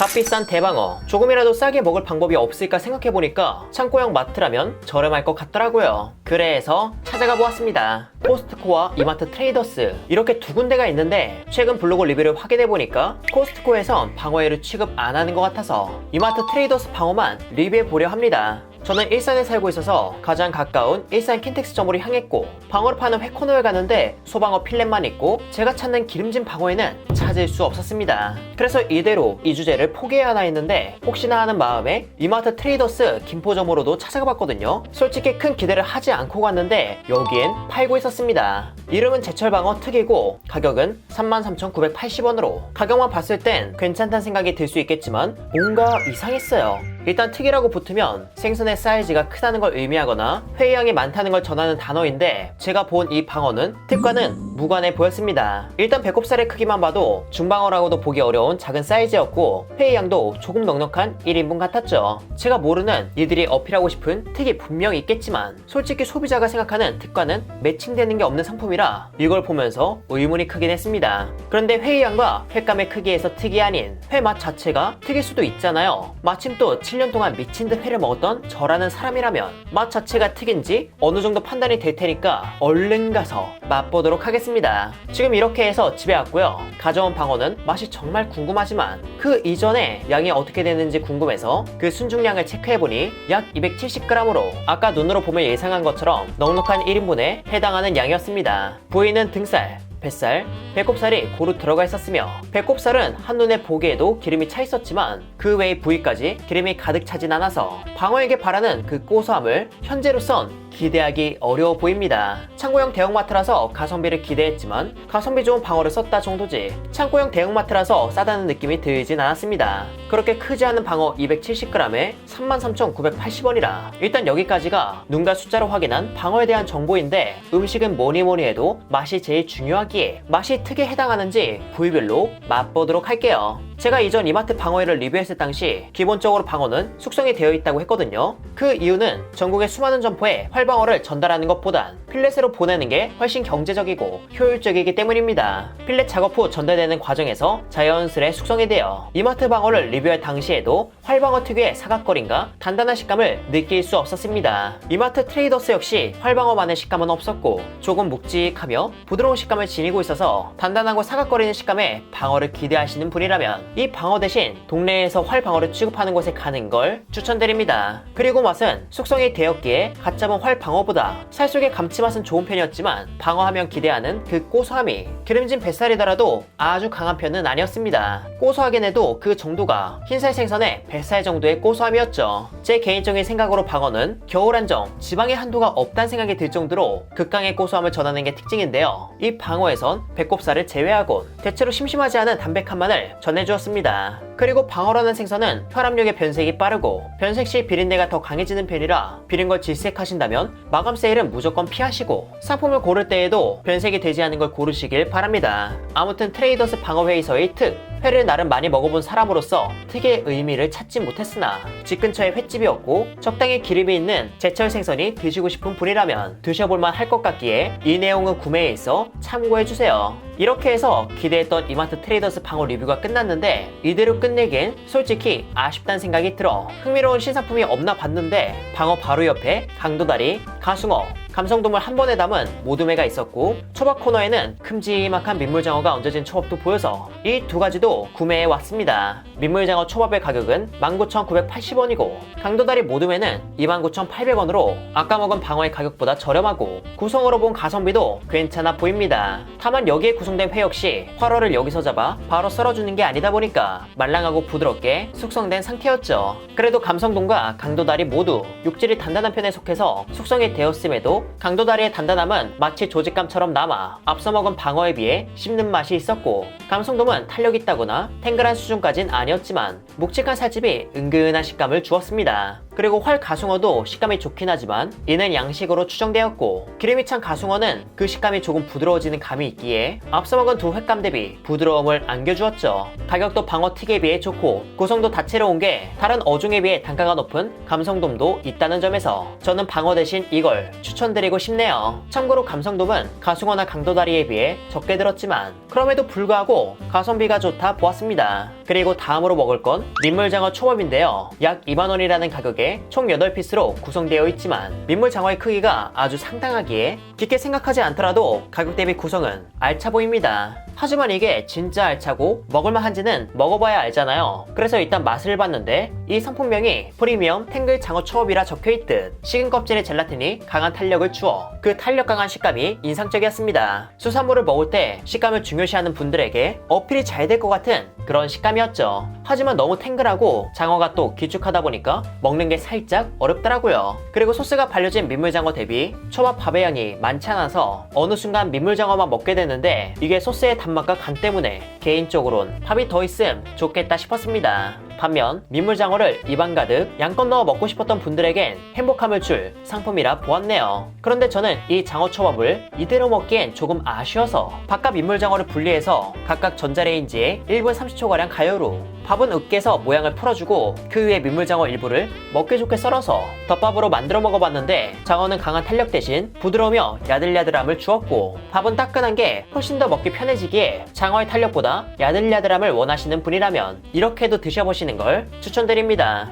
값비싼 대방어 조금이라도 싸게 먹을 방법이 없을까 생각해보니까 창고형 마트라면 저렴할 것 같더라고요. 그래서 찾아가 보았습니다. 코스트코와 이마트 트레이더스 이렇게 두 군데가 있는데 최근 블로그 리뷰를 확인해보니까 코스트코에선 방어회를 취급 안 하는 것 같아서 이마트 트레이더스 방어만 리뷰해보려 합니다. 저는 일산에 살고 있어서 가장 가까운 일산 킨텍스점으로 향했고 방어를 파는 회 코너에 가는데 소방어 필렛만 있고 제가 찾는 기름진 방어회는 찾을 수 없었습니다. 그래서 이대로 이 주제를 포기해야 하나 했는데 혹시나 하는 마음에 이마트 트레이더스 김포점으로도 찾아가 봤거든요. 솔직히 큰 기대를 하지 않고 갔는데 여기엔 팔고 있었습니다. 이름은 제철방어 특이고 가격은 33,980원으로 가격만 봤을 땐 괜찮다는 생각이 들 수 있겠지만 뭔가 이상했어요. 일단 특이라고 붙으면 생선의 사이즈가 크다는 걸 의미하거나 회의량이 많다는 걸 전하는 단어인데 제가 본 이 방어는 특과는 무관해 보였습니다. 일단 배꼽살의 크기만 봐도 중방어라고도 보기 어려운 작은 사이즈였고 회의량도 조금 넉넉한 1인분 같았죠. 제가 모르는 이들이 어필하고 싶은 특이 분명히 있겠지만 솔직히 소비자가 생각하는 특과는 매칭되는 게 없는 상품이라 이걸 보면서 의문이 크긴 했습니다. 그런데 회의량과 횟감의 크기에서 특이 아닌 회 맛 자체가 특일 수도 있잖아요. 마침 또 7년 동안 미친 듯 회를 먹었던 저라는 사람이라면 맛 자체가 특인지 어느 정도 판단이 될 테니까 얼른 가서 맛보도록 하겠습니다. 지금 이렇게 해서 집에 왔고요. 가져온 방어는 맛이 정말 궁금하지만 그 이전에 양이 어떻게 되는지 궁금해서 그 순중량을 체크해보니 약 270g으로 아까 눈으로 보면 예상한 것처럼 넉넉한 1인분에 해당하는 양이었습니다. 부위는 등살, 뱃살, 배꼽살이 고루 들어가 있었으며 배꼽살은 한눈에 보기에도 기름이 차 있었지만 그 외의 부위까지 기름이 가득 차진 않아서 방어에게 바라는 그 고소함을 현재로선 기대하기 어려워 보입니다. 창고형 대형마트라서 가성비를 기대했지만 가성비 좋은 방어를 썼다 정도지 창고형 대형마트라서 싸다는 느낌이 들진 않았습니다. 그렇게 크지 않은 방어 270g에 33,980원이라 일단 여기까지가 눈과 숫자로 확인한 방어에 대한 정보인데 음식은 뭐니뭐니 해도 맛이 제일 중요하기에 맛이 특에 해당하는지 부위별로 맛보도록 할게요. 제가 이전 이마트 방어회를 리뷰했을 당시 기본적으로 방어는 숙성이 되어 있다고 했거든요. 그 이유는 전국의 수많은 점포에 활방어를 전달하는 것보단 필렛으로 보내는 게 훨씬 경제적이고 효율적이기 때문입니다. 필렛 작업 후 전달되는 과정에서 자연스레 숙성이 되어 이마트 방어를 리뷰할 당시에도 활방어 특유의 사각거림과 단단한 식감을 느낄 수 없었습니다. 이마트 트레이더스 역시 활방어만의 식감은 없었고 조금 묵직하며 부드러운 식감을 지니고 있어서 단단하고 사각거리는 식감의 방어를 기대하시는 분이라면 이 방어 대신 동네에서 활방어를 취급하는 곳에 가는 걸 추천드립니다. 그리고 맛은 숙성이 되었기에 갓 잡은 활방어보다 살속의 감칠맛은 좋은 편이었지만 방어하면 기대하는 그 고소함이 기름진 뱃살이더라도 아주 강한 편은 아니었습니다. 고소하긴 해도 그 정도가 흰살 생선의 뱃살 정도의 고소함이었죠. 제 개인적인 생각으로 방어는 겨울 한정 지방의 한도가 없다는 생각이 들 정도로 극강의 고소함을 전하는 게 특징인데요. 이 방어에선 배꼽살을 제외하곤 대체로 심심하지 않은 담백함만을 전해주었습니다. 그리고 방어라는 생선은 혈압력의 변색이 빠르고 변색 시 비린내가 더 강해지는 편이라 비린 걸 질색하신다면 마감 세일은 무조건 피하시고 상품을 고를 때에도 변색이 되지 않은 걸 고르시길 바랍니다. 아무튼 트레이더스 방어회에서의 특 회를 나름 많이 먹어본 사람으로서 특의 의미를 찾지 못했으나 집 근처에 횟집이었고 적당히 기름이 있는 제철 생선이 드시고 싶은 분이라면 드셔볼만 할 것 같기에 이 내용은 구매에 있어 참고해주세요. 이렇게 해서 기대했던 이마트 트레이더스 방어 리뷰가 끝났는데 이대로 끝내기엔 솔직히 아쉽다는 생각이 들어 흥미로운 신상품이 없나 봤는데 방어 바로 옆에 강도다리, 가숭어, 감성돔을 한 번에 담은 모둠회가 있었고 초밥 코너에는 큼지막한 민물장어가 얹어진 초밥도 보여서 이 두 가지도 구매해 왔습니다. 민물장어 초밥의 가격은 19,980원이고 강도다리 모둠회는 29,800원으로 아까 먹은 방어의 가격보다 저렴하고 구성으로 본 가성비도 괜찮아 보입니다. 다만 여기에 구성된 회 역시 활어를 여기서 잡아 바로 썰어주는 게 아니다 보니까 말랑하고 부드럽게 숙성된 상태였죠. 그래도 감성돔과 강도다리 모두 육질이 단단한 편에 속해서 숙성이 되었음에도 강도다리의 단단함은 마치 조직감처럼 남아 앞서 먹은 방어에 비해 씹는 맛이 있었고 감성돔은 탄력 있다거나 탱글한 수준까진 아니었지만 묵직한 살집이 은근한 식감을 주었습니다. 그리고 활 가숭어도 식감이 좋긴 하지만 이는 양식으로 추정되었고, 기름이 찬 가숭어는 그 식감이 조금 부드러워지는 감이 있기에 앞서 먹은 두 횟감 대비 부드러움을 안겨주었죠. 가격도 방어 틱에 비해 좋고 구성도 다채로운 게 다른 어종에 비해 단가가 높은 감성돔도 있다는 점에서 저는 방어 대신 이걸 추천드리고 싶네요. 참고로 감성돔은 가숭어나 강도다리에 비해 적게 들었지만 그럼에도 불구하고 가성비가 좋다 보았습니다. 그리고 다음으로 먹을 건 민물장어 초밥인데요. 약 2만원이라는 가격에 총 8피스로 구성되어 있지만 민물장어의 크기가 아주 상당하기에 깊게 생각하지 않더라도 가격 대비 구성은 알차 보입니다. 하지만 이게 진짜 알차고 먹을만한지는 먹어봐야 알잖아요. 그래서 일단 맛을 봤는데 이 상품명이 프리미엄 탱글 장어 초밥이라 적혀있듯 식은 껍질의 젤라틴이 강한 탄력을 주어 그 탄력 강한 식감이 인상적이었습니다. 수산물을 먹을 때 식감을 중요시하는 분들에게 어필이 잘 될 것 같은 그런 식감이었죠. 하지만 너무 탱글하고 장어가 또 길쭉하다 보니까 먹는 게 살짝 어렵더라고요. 그리고 소스가 발려진 민물장어 대비 초밥 밥의 양이 많지 않아서 어느 순간 민물장어만 먹게 되는데 이게 소스의 단맛과 간 때문에 개인적으론 밥이 더 있음 좋겠다 싶었습니다. 반면 민물장어를 입안 가득 양껏 넣어 먹고 싶었던 분들에겐 행복함을 줄 상품이라 보았네요. 그런데 저는 이 장어초밥을 이대로 먹기엔 조금 아쉬워서 밥과 민물장어를 분리해서 각각 전자레인지에 1분 30초가량 가열 후 밥은 으깨서 모양을 풀어주고 그 위에 민물장어 일부를 먹기 좋게 썰어서 덮밥으로 만들어 먹어봤는데 장어는 강한 탄력 대신 부드러우며 야들야들함을 주었고 밥은 따끈한 게 훨씬 더 먹기 편해지기에 장어의 탄력보다 야들야들함을 원하시는 분이라면 이렇게도 드셔보시는 걸 추천드립니다.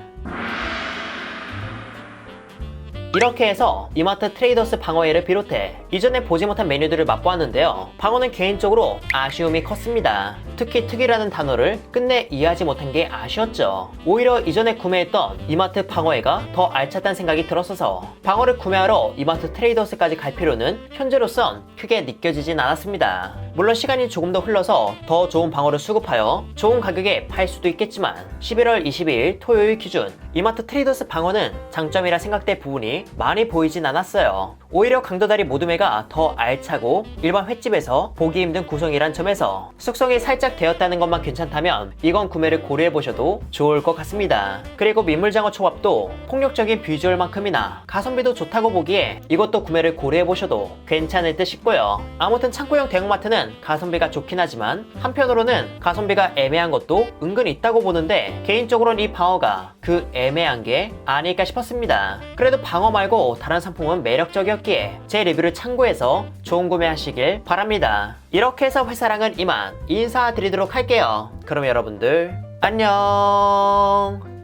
이렇게 해서 이마트 트레이더스 방어회를 비롯해 이전에 보지 못한 메뉴들을 맛보았는데요. 방어는 개인적으로 아쉬움이 컸습니다. 특히 특이라는 단어를 끝내 이해하지 못한 게 아쉬웠죠. 오히려 이전에 구매했던 이마트 방어회가 더 알찼다는 생각이 들었어서 방어를 구매하러 이마트 트레이더스까지 갈 필요는 현재로선 크게 느껴지진 않았습니다. 물론 시간이 조금 더 흘러서 더 좋은 방어를 수급하여 좋은 가격에 팔 수도 있겠지만 11월 22일 토요일 기준 이마트 트레이더스 방어는 장점이라 생각될 부분이 많이 보이진 않았어요. 오히려 강도다리 모둠회가 더 알차고 일반 횟집에서 보기 힘든 구성이란 점에서 숙성이 살짝 되었다는 것만 괜찮다면 이건 구매를 고려해보셔도 좋을 것 같습니다. 그리고 민물장어 초밥도 폭력적인 비주얼만큼이나 가성비도 좋다고 보기에 이것도 구매를 고려해보셔도 괜찮을 듯 싶고요. 아무튼 창고형 대형마트는 가성비가 좋긴 하지만 한편으로는 가성비가 애매한 것도 은근 있다고 보는데 개인적으로는 이 방어가 그 애매한 게 아닐까 싶었습니다. 그래도 방어 말고 다른 상품은 매력적이었기에 제 리뷰를 참고해서 좋은 구매하시길 바랍니다. 이렇게 해서 회사랑은 이만 인사드리도록 할게요. 그럼 여러분들 안녕.